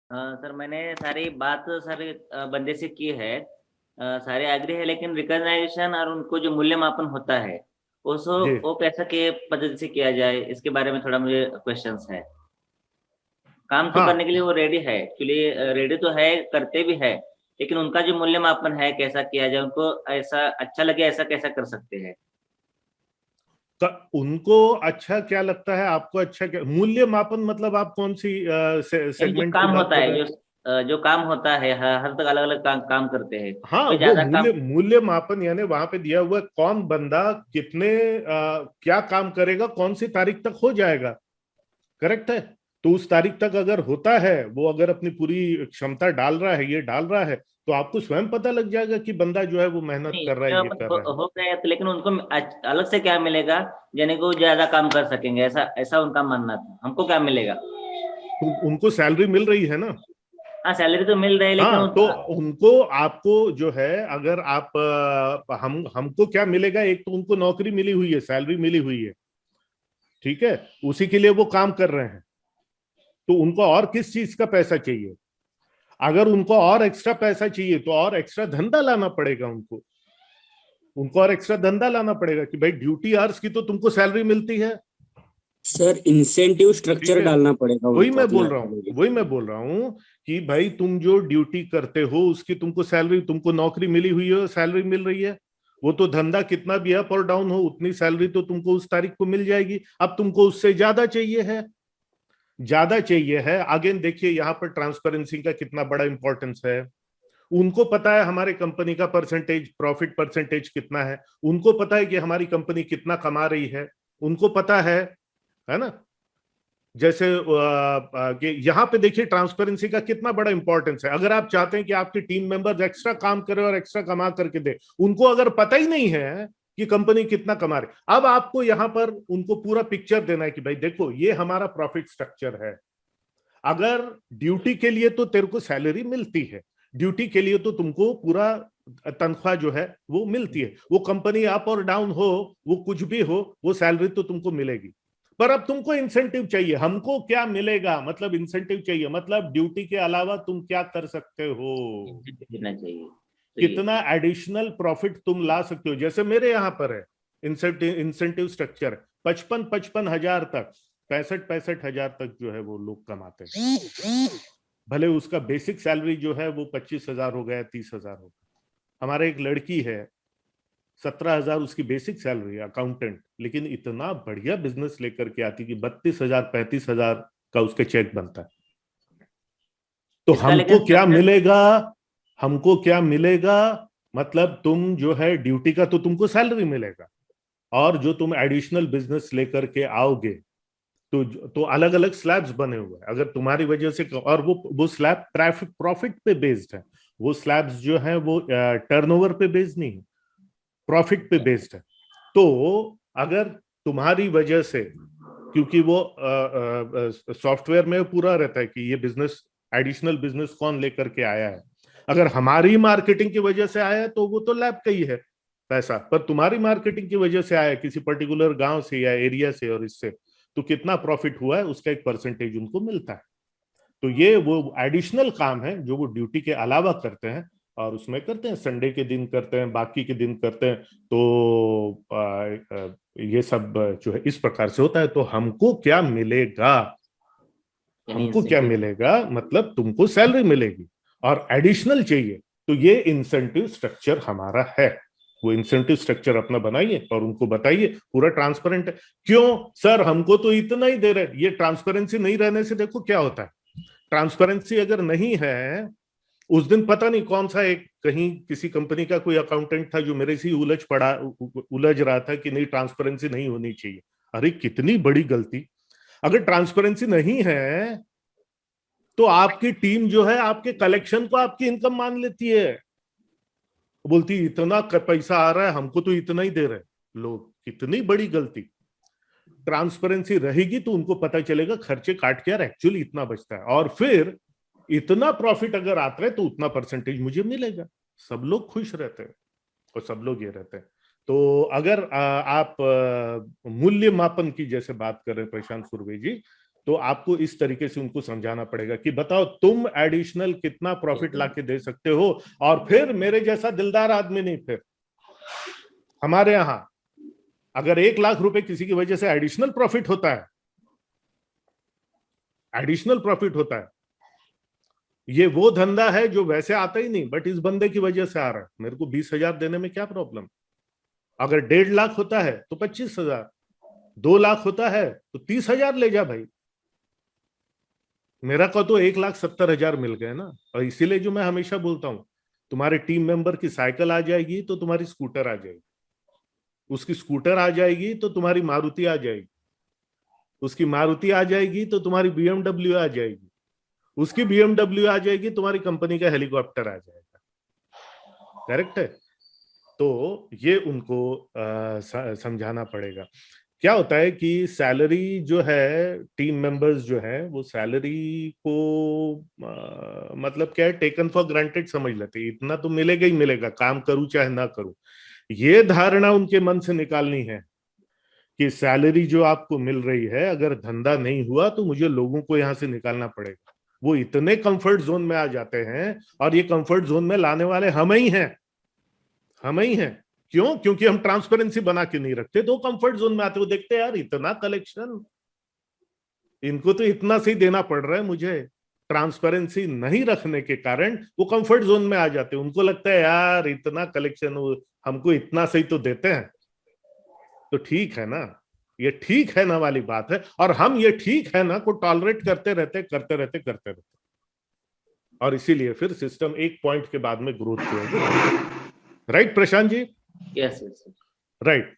Sir मैंने सारी बात सारे बंदे से की है। सारे एग्री है, लेकिन रिकॉग्नाइजेशन और उनको जो मूल्य मापन होता है जी वो पैसा के पद्धति से किया जाए, इसके बारे में थोड़ा मुझे क्वेश्चंस है। काम तो करने हाँ। के लिए वो रेडी है, एक्चुअली रेडी तो है, करते भी है, लेकिन उनका जो मूल्यमापन है कैसा किया जाए, उनको ऐसा अच्छा लगे ऐसा कैसा कर सकते हैं। तो उनको अच्छा क्या लगता है, आपको अच्छा क्या मूल्य मापन, मतलब आप कौन सी यानी जो सेगमेंट की काम बात होता कर है, रहे हैं? जो काम होता है, हर तक अलग अलग काम करते हैं, हाँ, कोई वो ज्यादा मूल्य काम। मूल्य मापन यानी वहां पे दिया हुआ है कौन बंदा कितने क्या काम करेगा, कौन सी तारीख तक हो जाएगा। करेक्ट है। तो उस तारीख तक अगर होता है, वो अगर अपनी पूरी क्षमता डाल रहा है, ये डाल रहा है, तो आपको स्वयं पता लग जाएगा कि बंदा जो है वो मेहनत नहीं, कर रहा है, ये कर रहा है। हो गया तो, लेकिन उनको अलग से क्या मिलेगा, यानी कि वो ज्यादा काम कर सकेंगे, ऐसा ऐसा उनका मानना था। हमको क्या मिलेगा? तो उनको सैलरी मिल रही है ना। हाँ, सैलरी तो मिल रही है, लेकिन हाँ, तो उनको आपको जो है, अगर आप हमको क्या मिलेगा, एक तो उनको नौकरी मिली हुई है, सैलरी मिली हुई है, ठीक है, उसी के लिए वो काम कर रहे हैं। तो उनको और किस चीज का पैसा चाहिए? अगर उनको और एक्स्ट्रा पैसा चाहिए तो और एक्स्ट्रा धंधा लाना पड़ेगा उनको। उनको और एक्स्ट्रा धंधा लाना पड़ेगा कि भाई ड्यूटी आवर्स की तो तुमको सैलरी मिलती है। सर इंसेंटिव ठीक स्ट्रक्चर है, डालना पड़ेगा वही उनको मैं अपना। बोल रहा हूँ, वही मैं बोल रहा हूँ कि भाई तुम जो ड्यूटी करते हो उसकी तुमको सैलरी, तुमको नौकरी मिली हुई है, सैलरी मिल रही है। वो तो धंधा कितना भी अप और डाउन हो, उतनी सैलरी तो तुमको उस तारीख को मिल जाएगी। अब तुमको उससे ज्यादा चाहिए है, ज्यादा चाहिए है। अगेन देखिए यहाँ पर ट्रांसपेरेंसी का कितना बड़ा इंपॉर्टेंस है। उनको पता है हमारे कंपनी का परसेंटेज, प्रॉफिट परसेंटेज कितना है। उनको पता है कि हमारी कंपनी कितना कमा रही है। उनको पता है ना। जैसे कि यहाँ पे देखिए ट्रांसपेरेंसी का कितना बड़ा इंपॉर्टेंस है। अगर आप चाहते हैं कि आपकी टीम मेंबर्स एक्स्ट्रा काम करें और एक्स्ट्रा कमा करके दे, उनको अगर पता ही नहीं है कि कंपनी कितना कमा रही, अब आपको यहाँ पर उनको पूरा पिक्चर देना है कि भाई देखो ये हमारा प्रॉफिट स्ट्रक्चर है। अगर ड्यूटी के लिए तो तेरे को सैलरी मिलती है, ड्यूटी के लिए तो तुमको पूरा तनख्वाह जो है वो मिलती है। वो कंपनी अप और डाउन हो, वो कुछ भी हो, वो सैलरी तो तुमको मिलेगी। पर अब तुमको इंसेंटिव चाहिए। हमको क्या मिलेगा, मतलब इंसेंटिव चाहिए, मतलब ड्यूटी के अलावा तुम क्या कर सकते हो, देना चाहिए, सही है। कितना एडिशनल प्रॉफिट तुम ला सकते हो। जैसे मेरे यहाँ पर है इंसेंटिव स्ट्रक्चर, 55,000 तक, 65,000 तक जो है वो लोग कमाते हैं। भले उसका बेसिक सैलरी जो है वो 25,000 हो गया, 30,000 हो गया। हमारे एक लड़की है, 17,000 उसकी बेसिक सैलरी, अकाउंटेंट, लेकिन इतना बढ़िया बिजनेस लेकर के आती कि 32,000 35,000 का उसके चेक बनता है। तो इसका लेकिन हमको क्या स्ट्रक्चर। मिलेगा, हमको क्या मिलेगा, मतलब तुम जो है ड्यूटी का तो तुमको सैलरी मिलेगा, और जो तुम एडिशनल बिजनेस लेकर के आओगे, तो अलग अलग स्लैब्स बने हुए हैं। अगर तुम्हारी वजह से, और वो स्लैब ट्रैफिक प्रॉफिट पे बेस्ड है। वो स्लैब्स जो है वो टर्नओवर पे बेस्ड नहीं है, प्रॉफिट पे बेस्ड है। तो अगर तुम्हारी वजह से, क्योंकि वो सॉफ्टवेयर में पूरा रहता है कि ये बिजनेस, एडिशनल बिजनेस कौन लेकर के आया है। अगर हमारी मार्केटिंग की वजह से आया है तो वो तो लैब का ही है पैसा, पर तुम्हारी मार्केटिंग की वजह से आया है किसी पर्टिकुलर गांव से या एरिया से, और इससे तो कितना प्रॉफिट हुआ है उसका एक परसेंटेज उनको मिलता है। तो ये वो एडिशनल काम है जो वो ड्यूटी के अलावा करते हैं, और उसमें करते हैं, संडे के दिन करते हैं, बाकी के दिन करते हैं। तो ये सब जो है इस प्रकार से होता है। तो हमको क्या मिलेगा, यानी हमको क्या इंसेंटिव। मिलेगा, मतलब तुमको सैलरी मिलेगी और एडिशनल चाहिए, तो ये इंसेंटिव स्ट्रक्चर हमारा है। वो इंसेंटिव स्ट्रक्चर अपना बनाइए और उनको बताइए, पूरा ट्रांसपेरेंट है। क्यों सर, हमको तो इतना ही दे रहे। ये ट्रांसपेरेंसी नहीं रहने से देखो क्या होता है। ट्रांसपेरेंसी अगर नहीं है, उस दिन पता नहीं कौन सा एक, कहीं किसी कंपनी का कोई अकाउंटेंट था जो मेरे से उलझ रहा था कि नहीं ट्रांसपेरेंसी नहीं होनी चाहिए। अरे कितनी बड़ी गलती। अगर ट्रांसपेरेंसी नहीं है तो आपकी टीम जो है आपके कलेक्शन को आपकी इनकम मान लेती है, बोलती इतना पैसा आ रहा है, हमको तो इतना ही दे रहे लोग। कितनी बड़ी गलती। ट्रांसपेरेंसी रहेगी तो उनको पता चलेगा खर्चे काट के यार एक्चुअली इतना बचता है, और फिर इतना प्रॉफिट अगर आता है तो उतना परसेंटेज मुझे मिलेगा। सब लोग खुश रहते हैं और सब लोग ये रहते हैं। तो अगर आप मूल्य मापन की जैसे बात कर रहे हैं प्रशांत सुरवे जी, तो आपको इस तरीके से उनको समझाना पड़ेगा कि बताओ तुम एडिशनल कितना प्रॉफिट लाके दे सकते हो, और फिर मेरे जैसा दिलदार आदमी नहीं, फिर हमारे यहां अगर 1 लाख रुपए किसी की वजह से एडिशनल प्रॉफिट होता है, एडिशनल प्रॉफिट होता है, ये वो धंधा है जो वैसे आता ही नहीं, बट इस बंदे की वजह से आ रहा है। मेरे को 20,000 देने में क्या प्रॉब्लम? अगर 1.5 लाख होता है तो 25,000, 2 लाख होता है तो 30,000 ले जा भाई। मेरा को तो 1,70,000 मिल गए ना। और इसीलिए जो मैं हमेशा बोलता हूं, तुम्हारे टीम मेंबर की साइकिल आ जाएगी तो तुम्हारी स्कूटर आ जाएगी, उसकी स्कूटर आ जाएगी तो तुम्हारी मारुति आ जाएगी, उसकी मारुति आ जाएगी तो तुम्हारी BMW आ जाएगी, उसकी BMW आ जाएगी, तुम्हारी कंपनी का हेलीकॉप्टर आ जाएगा। करेक्ट है? तो ये उनको समझाना पड़ेगा। क्या होता है कि सैलरी जो है, टीम मेंबर्स जो है वो सैलरी को मतलब क्या है, टेकन फॉर ग्रांटेड समझ लेते हैं, इतना तो मिलेगा ही मिलेगा, काम करूं चाहे ना करूं। ये धारणा उनके मन से निकालनी है कि सैलरी जो आपको मिल रही है, अगर धंधा नहीं हुआ तो मुझे लोगों को यहां से निकालना पड़ेगा। वो इतने कंफर्ट जोन में आ जाते हैं, और ये कंफर्ट जोन में लाने वाले हम ही हैं, हम ही हैं। क्यों? क्योंकि हम ट्रांसपेरेंसी बना के नहीं रखते, तो कंफर्ट जोन में आते हो, देखते यार इतना कलेक्शन, इनको तो इतना से ही देना पड़ रहा है मुझे। ट्रांसपेरेंसी नहीं रखने के कारण वो कंफर्ट जोन में आ जाते हैं, उनको लगता है यार इतना कलेक्शन, हमको इतना सही तो देते हैं, तो ठीक है ना, ये ठीक है ना वाली बात है। और हम ये ठीक है ना को टॉलरेट करते रहते, और इसीलिए फिर सिस्टम एक पॉइंट के बाद में ग्रोथ करेगी। Right Prashant ji? Yes yes. Right.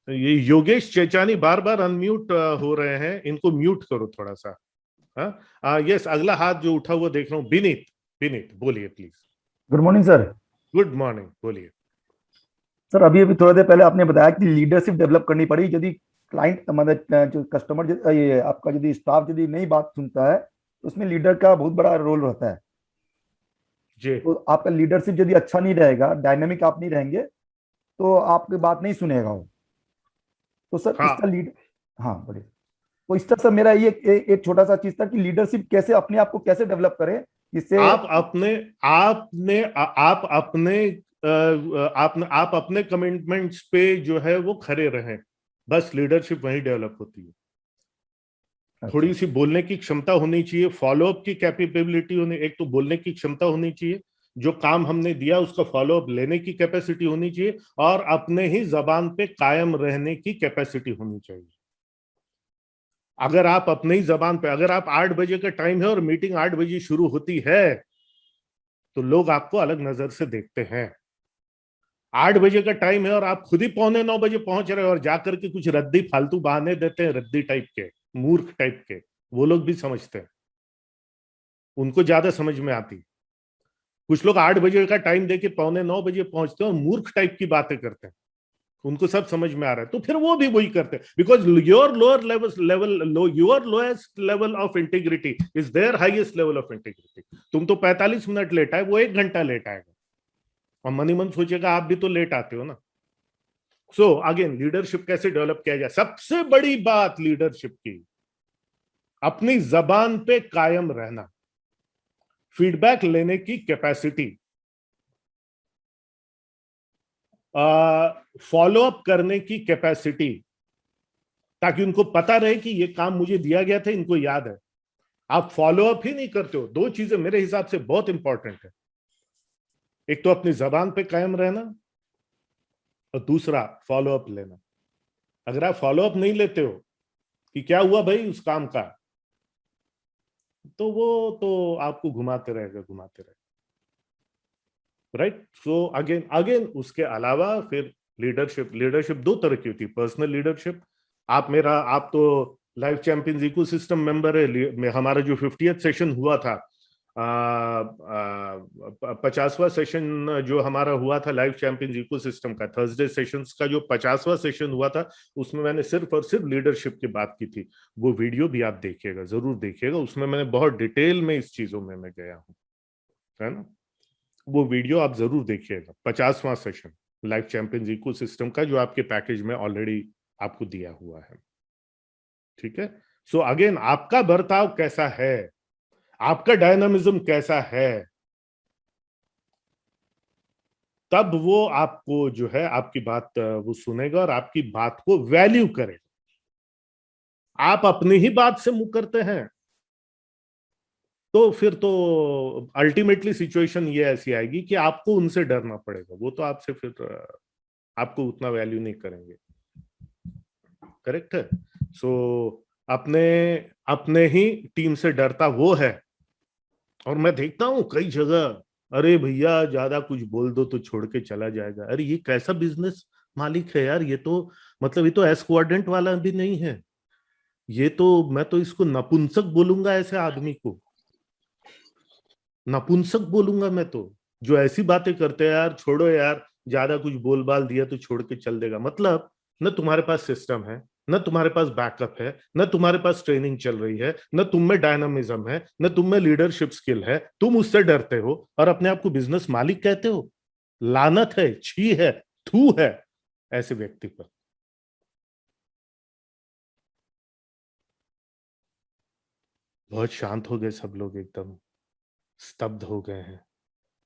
ये योगेश चेचानी बार बार अनम्यूट हो रहे हैं, इनको म्यूट करो थोड़ा सा। यस, अगला हाथ जो उठा हुआ देख रहा हूँ, विनीत। विनीत बोलिए please. Good morning sir. Good morning, बोलिए सर अभी अभी थोड़ी देर पहले आपने बताया कि लीडरशिप डेवलप करनी पड़ी, यदि क्लाइंट मतलब जो कस्टमर, ये आपका यदि स्टाफ यदि नई बात सुनता है तो उसमें लीडर का बहुत बड़ा रोल रहता है जी। तो आपका लीडरशिप यदि अच्छा नहीं रहेगा, डायनेमिक आप नहीं रहेंगे तो आपकी बात नहीं सुनेगा वो। तो सर हाँ। इसका लीड हाँ बोलिए। तो इस तरह से मेरा ये एक छोटा सा चीज था कि लीडरशिप कैसे अपने आप को कैसे डेवलप करें जिससे आप अपने कमिटमेंट्स पे जो है वो खरे रहें, बस लीडरशिप वहीं डेवलप होती है। थोड़ी सी बोलने की क्षमता होनी चाहिए, फॉलोअप की कैपेबिलिटी होनी, एक तो बोलने की क्षमता होनी चाहिए, जो काम हमने दिया उसका फॉलोअप लेने की कैपेसिटी होनी चाहिए, और अपने ही जबान पे कायम रहने की कैपेसिटी होनी चाहिए। अगर आप अपने ही जबान पे, अगर आप 8 बजे का टाइम है और मीटिंग 8 बजे शुरू होती है तो लोग आपको अलग नजर से देखते हैं। 8 बजे का टाइम है और आप खुद ही 8:45 पहुंच रहे हो और जाकर के कुछ रद्दी फालतू बहाने देते हैं, रद्दी टाइप के, मूर्ख टाइप के, वो लोग भी समझते हैं, उनको ज्यादा समझ में आती। कुछ लोग 8 बजे का टाइम देके 8:45 पहुंचते हैं और मूर्ख टाइप की बातें करते हैं, उनको सब समझ में आ रहा है, तो फिर वो भी वही करते हैं, because your your lowest level of integrity is there highest level of integrity. तुम तो 45 मिनट लेट आए, वो 1 घंटा लेट आएगा, और मन ही मन सोचेगा आप भी तो लेट आते हो ना। सो अगेन, लीडरशिप कैसे डेवलप किया जाए? सबसे बड़ी बात लीडरशिप की, अपनी जबान पे कायम रहना, फीडबैक लेने की कैपेसिटी, फॉलो अप करने की कैपेसिटी, ताकि उनको पता रहे कि ये काम मुझे दिया गया था, इनको याद है। आप फॉलो अप ही नहीं करते हो। 2 चीजें मेरे हिसाब से बहुत इंपॉर्टेंट है, एक तो अपनी जबान पे कायम रहना, और दूसरा फॉलो अप लेना। अगर आप फॉलो अप नहीं लेते हो कि क्या हुआ भाई उस काम का, तो वो तो आपको घुमाते रहेगा। राइट? सो अगेन उसके अलावा फिर लीडरशिप 2 तरह की होती है। पर्सनल लीडरशिप, आप तो लाइफ चैंपियंस इकोसिस्टम मेंबर है। हमारा जो 50th सेशन हुआ था, 50वां सेशन जो हमारा हुआ था लाइफ चैंपियंस इकोसिस्टम का, थर्सडे सेशंस का जो 50वां सेशन हुआ था, उसमें मैंने सिर्फ और सिर्फ लीडरशिप की बात की थी। वो वीडियो भी आप देखिएगा, जरूर देखिएगा, उसमें मैंने बहुत डिटेल में इस चीजों में मैं गया हूँ, है ना। वो वीडियो आप जरूर देखिएगा, 50वां सेशन लाइफ चैंपियंस इकोसिस्टम का, जो आपके पैकेज में ऑलरेडी आपको दिया हुआ है। ठीक है। सो अगेन आपका बर्ताव कैसा है, आपका डायनामिज्म कैसा है, तब वो आपको जो है आपकी बात वो सुनेगा और आपकी बात को वैल्यू करेगा। आप अपनी ही बात से मुंह करते हैं तो फिर तो अल्टीमेटली सिचुएशन ये ऐसी आएगी कि आपको उनसे डरना पड़ेगा, वो तो आपसे फिर आपको उतना वैल्यू नहीं करेंगे। करेक्ट है। सो अपने अपने ही टीम से डरता वो है। और मैं देखता हूं कई जगह, अरे भैया ज्यादा कुछ बोल दो तो छोड़ के चला जाएगा। अरे ये कैसा बिजनेस मालिक है यार, ये तो मतलब ये तो एस कोऑर्डिनेट वाला भी नहीं है, ये तो मैं तो इसको नपुंसक बोलूंगा, ऐसे आदमी को नपुंसक बोलूंगा मैं तो, जो ऐसी बातें करते हैं। यार छोड़ो यार, ज्यादा कुछ बोल बाल दिया तो छोड़ के चल देगा। मतलब न तुम्हारे पास सिस्टम है, न तुम्हारे पास बैकअप है, न तुम्हारे पास ट्रेनिंग चल रही है, न तुम में डायनामिज्म है, न तुम में लीडरशिप स्किल है, तुम उससे डरते हो और अपने आप को बिजनेस मालिक कहते हो। लानत है, छी है, थू है ऐसे व्यक्ति पर। बहुत शांत हो गए सब लोग, एकदम स्तब्ध हो गए हैं।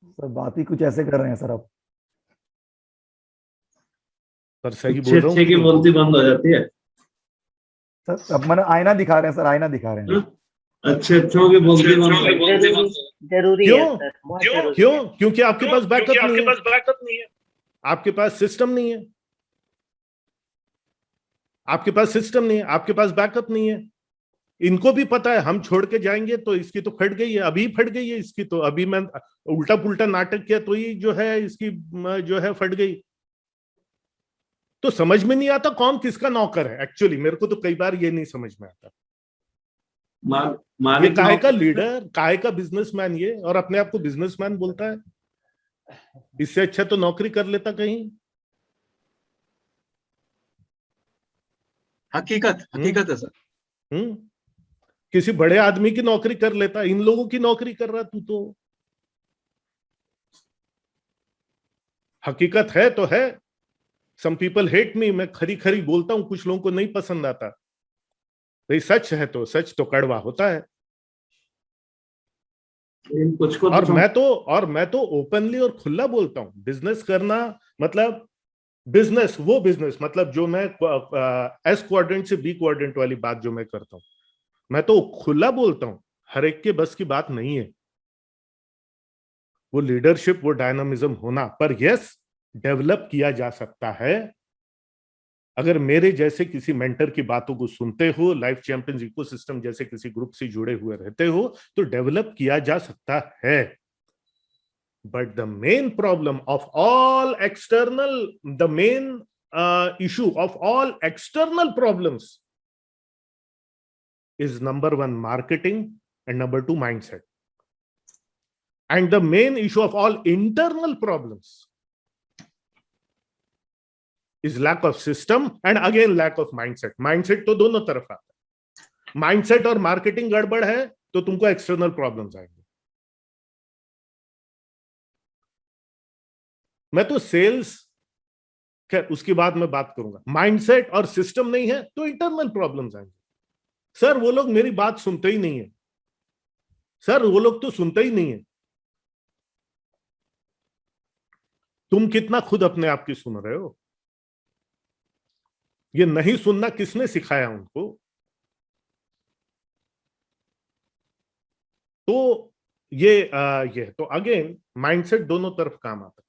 सर बात ही कुछ ऐसे कर रहे हैं सर आप। पर सही बोल रहा हूँ की बोलती बंद हो जाती है सर। अब मैंने आईना दिखा रहे हैं सर, आईना दिखा रहे हैं। अच्छे अच्छों की बोलती बंद हो जाती है। जरूरी है क्यों? सर, बहुत जरूरी है। क्यों? क्योंकि आपके पास बैकअप नहीं है, आपके पास सिस्टम नहीं है, आपके पास सिस्टम नहीं है, आपके पास बैकअप नहीं है। इनको भी पता है हम छोड़ के जाएंगे तो इसकी तो फट गई है, अभी फट गई है इसकी तो, अभी मैं उल्टा पुल्टा नाटक किया तो ये जो है इसकी जो है फट गई। तो समझ में नहीं आता कौन किसका नौकर है। एक्चुअली मेरे को तो कई बार ये नहीं समझ में आता, ये काहे का लीडर, काहे का बिजनेसमैन ये, और अपने आप को बिजनेसमैन बोलता है। इससे अच्छा तो नौकरी कर लेता कहीं। हकीकत है सर। किसी बड़े आदमी की नौकरी कर लेता, इन लोगों की नौकरी कर रहा तू तो। हकीकत है तो है। सम पीपल हेट मी, मैं खरी खरी बोलता हूं, कुछ लोगों को नहीं पसंद आता। भाई सच है तो सच तो कड़वा होता है। कुछ को और मैं तो ओपनली और खुला बोलता हूं। बिजनेस करना मतलब बिजनेस, वो बिजनेस मतलब जो मैं एस क्वाड्रेंट से बी क्वाड्रेंट वाली बात जो मैं करता हूं, मैं तो खुला बोलता हूं। हर एक के बस की बात नहीं है वो लीडरशिप, वो डायनामिज्म होना, पर यस डेवलप किया जा सकता है। अगर मेरे जैसे किसी मेंटर की बातों को सुनते हो, लाइफ चैंपियंस इकोसिस्टम जैसे किसी ग्रुप से जुड़े हुए रहते हो, तो डेवलप किया जा सकता है। But the main problem of all external, the main issue of all external problems is number one marketing and number two mindset, and the main issue of all internal problems is lack of system and again lack of mindset. Mindset तो दोनों तरफ आता है। mindset और marketing गड़बड़ है तो तुमको external problems आएंगे। मैं तो सेल्स, खैर उसके बाद मैं बात करूंगा। माइंडसेट और सिस्टम नहीं है तो इंटरनल प्रॉब्लम्स आएंगे। सर वो लोग मेरी बात सुनते ही नहीं है, सर वो लोग तो सुनते ही नहीं है। तुम कितना खुद अपने आप की सुन रहे हो? ये नहीं सुनना किसने सिखाया उनको? तो ये तो अगेन माइंडसेट दोनों तरफ काम आता है।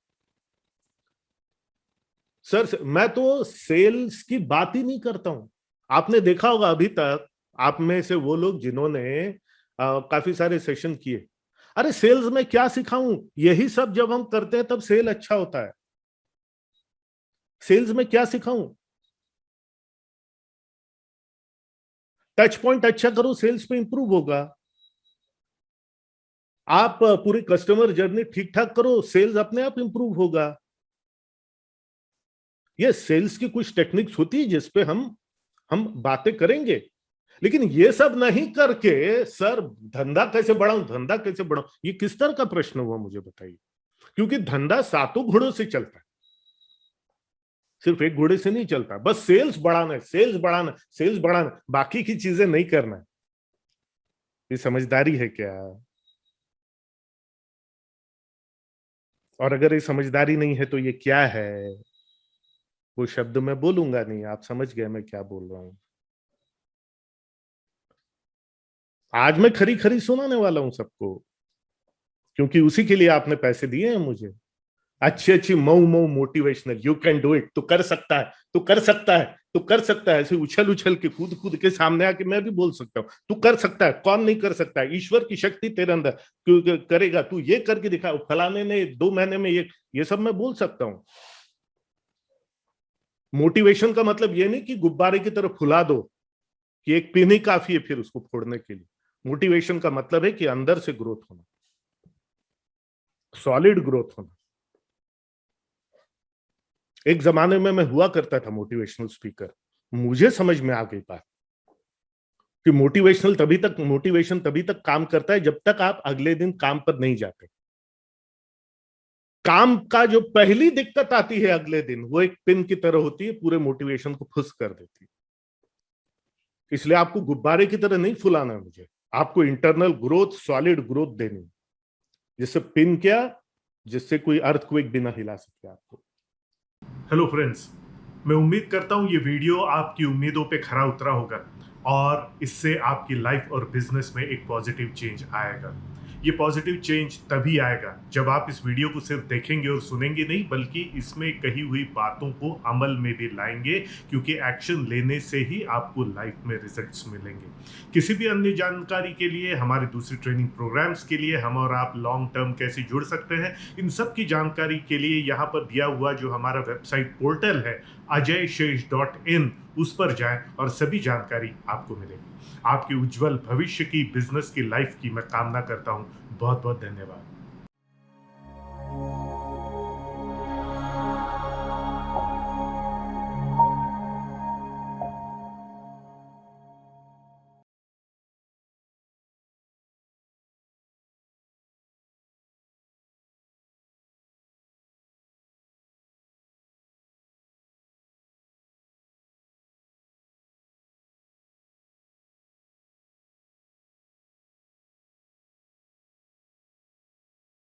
सर मैं तो सेल्स की बात ही नहीं करता हूं। आपने देखा होगा अभी तक आप में से वो लोग जिन्होंने काफी सारे सेशन किए, अरे सेल्स में क्या सिखाऊं, यही सब जब हम करते हैं तब सेल अच्छा होता है। सेल्स में क्या सिखाऊं? टच पॉइंट अच्छा करो, सेल्स पे इंप्रूव होगा। आप पूरी कस्टमर जर्नी ठीक ठाक करो, सेल्स अपने आप इंप्रूव होगा। ये सेल्स की कुछ टेक्निक्स होती है जिसपे हम बातें करेंगे, लेकिन ये सब नहीं करके सर धंधा कैसे बढ़ाऊं, धंधा कैसे बढ़ाऊं, ये किस तरह का प्रश्न हुआ मुझे बताइए। क्योंकि धंधा सातों घोड़ों से चलता है, सिर्फ एक घोड़े से नहीं चलता, बस सेल्स बढ़ाना है, सेल्स बढ़ाना, सेल्स बढ़ाना, बाकी की चीजें नहीं करना है। ये समझदारी है क्या? और अगर ये समझदारी नहीं है तो ये क्या है? वो शब्द मैं बोलूंगा नहीं, आप समझ गए मैं क्या बोल रहा हूं। आज मैं खरी खरी सुनाने वाला हूं सबको, क्योंकि उसी के लिए आपने पैसे दिए हैं मुझे। अच्छी अच्छी Mau Mau motivational, you can do it, तू कर सकता है, तू कर सकता है, तू कर सकता है, ऐसे उछल उछल के कूद कूद के सामने आके मैं भी बोल सकता हूँ तू कर सकता है। कौन नहीं कर सकता है? ईश्वर की शक्ति तेरे अंदर, तू करेगा, तू ये करके दिखा, फलाने ने 2 महीने में ये सब मैं बोल सकता हूँ। मोटिवेशन का मतलब ये नहीं कि गुब्बारे की तरह फुला दो कि एक पिन ही काफी है फिर उसको फोड़ने के लिए। मोटिवेशन का मतलब है कि अंदर से ग्रोथ होना, सॉलिड ग्रोथ होना। एक जमाने में मैं हुआ करता था मोटिवेशनल स्पीकर। मुझे समझ में आ गई बात कि मोटिवेशन तभी तक काम करता है जब तक आप अगले दिन काम पर नहीं जाते। काम का जो पहली दिक्कत आती है अगले दिन, वो एक पिन की तरह होती है, पूरे मोटिवेशन को फुस कर देती है। इसलिए आपको गुब्बारे की तरह नहीं फुलाना है मुझे, आपको इंटरनल ग्रोथ, सॉलिड ग्रोथ देनी, जिससे पिन क्या, जिससे कोई अर्थक्वेक भी ना हिला सके आपको। हेलो फ्रेंड्स, मैं उम्मीद करता हूं ये वीडियो आपकी उम्मीदों पे खरा उतरा होगा और इससे आपकी लाइफ और बिजनेस में एक पॉजिटिव चेंज आएगा। ये पॉजिटिव चेंज तभी आएगा जब आप इस वीडियो को सिर्फ देखेंगे और सुनेंगे नहीं, बल्कि इसमें कही हुई बातों को अमल में भी लाएंगे, क्योंकि एक्शन लेने से ही आपको लाइफ में रिजल्ट्स मिलेंगे। किसी भी अन्य जानकारी के लिए, हमारे दूसरी ट्रेनिंग प्रोग्राम्स के लिए, हम और आप लॉन्ग टर्म कैसे जुड़ सकते हैं, इन सब की जानकारी के लिए यहाँ पर दिया हुआ जो हमारा वेबसाइट पोर्टल है ajayshesh.in, उस पर जाएं और सभी जानकारी आपको मिलेगी। आपके उज्जवल भविष्य की, बिजनेस की, लाइफ की मैं कामना करता हूं। बहुत बहुत धन्यवाद।